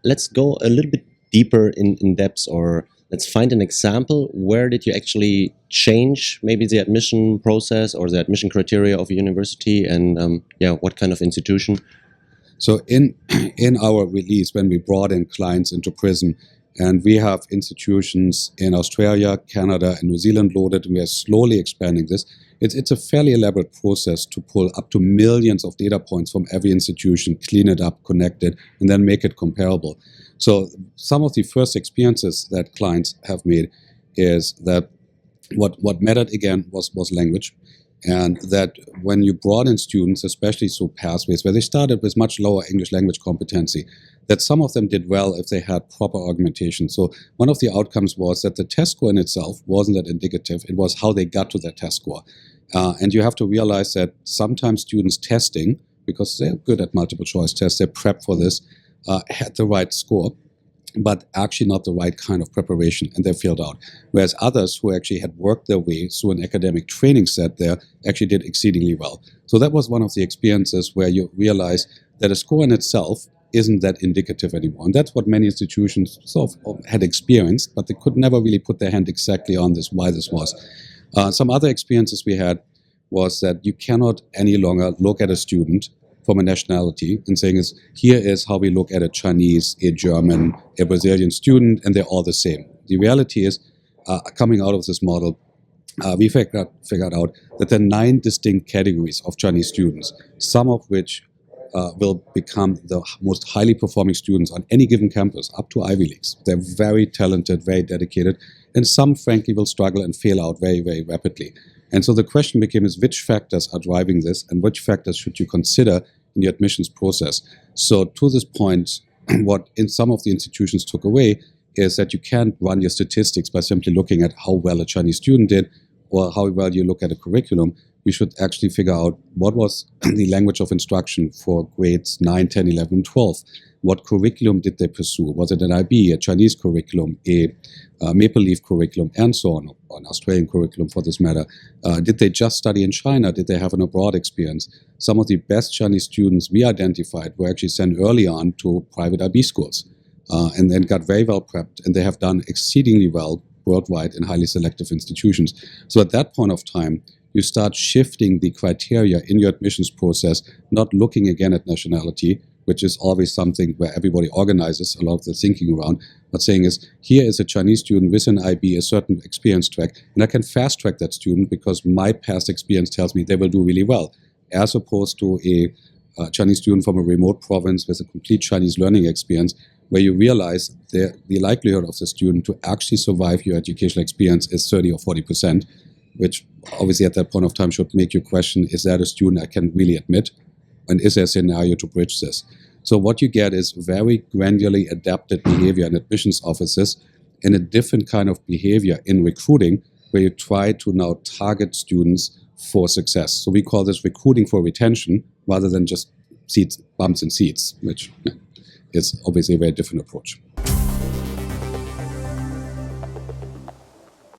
Let's go a little bit deeper in depth, or let's find an example. Where did you actually change maybe the admission process or the admission criteria of a university, and yeah, what kind of institution? So in our release, when we brought in clients into Prism, and we have institutions in Australia, Canada, and New Zealand loaded, and we are slowly expanding this. It's a fairly elaborate process to pull up to millions of data points from every institution, clean it up, connect it, and then make it comparable. So some of the first experiences that clients have made is that what mattered again was language. And that when you brought in students, especially through pathways, where they started with much lower English language competency, that some of them did well if they had proper argumentation. So one of the outcomes was that the test score in itself wasn't that indicative. It was how they got to that test score. And you have to realize that sometimes students testing, because they're good at multiple choice tests, they're prepped for this, had the right score, but actually not the right kind of preparation, and they failed out. Whereas others who actually had worked their way through an academic training set there actually did exceedingly well. So that was one of the experiences where you realize that a score in itself isn't that indicative anymore. And that's what many institutions sort of had experienced, but they could never really put their hand exactly on this, why this was. Some other experiences we had was that you cannot any longer look at a student from a nationality and saying here is how we look at a Chinese, a German, a Brazilian student, and they're all the same. The reality is, coming out of this model, we figured out that there are 9 distinct categories of Chinese students, some of which will become the most highly performing students on any given campus, up to Ivy Leagues. They're very talented, very dedicated, and some, frankly, will struggle and fail out very, very rapidly. And so the question became which factors are driving this, and which factors should you consider in the admissions process? So to this point, what in some of the institutions took away is that you can't run your statistics by simply looking at how well a Chinese student did or how well you look at a curriculum. We should actually figure out what was the language of instruction for grades 9, 10, 11, 12. What curriculum did they pursue? Was it an IB, a Chinese curriculum, a Maple Leaf curriculum, and so on, or an Australian curriculum for this matter? Did they just study in China? Did they have an abroad experience? Some of the best Chinese students we identified were actually sent early on to private IB schools and then got very well prepped, and they have done exceedingly well worldwide in highly selective institutions. So at that point of time, you start shifting the criteria in your admissions process, not looking again at nationality, which is always something where everybody organizes a lot of the thinking around, but saying here is a Chinese student with an IB, a certain experience track, and I can fast track that student because my past experience tells me they will do really well, as opposed to a Chinese student from a remote province with a complete Chinese learning experience, where you realize the likelihood of the student to actually survive your educational experience is 30 or 40%, which obviously at that point of time should make you question, is that a student I can really admit? And is there a scenario to bridge this? So what you get is very granularly adapted behavior in admissions offices and a different kind of behavior in recruiting, where you try to now target students for success. So we call this recruiting for retention rather than just seats, bumps and seats, which is obviously a very different approach.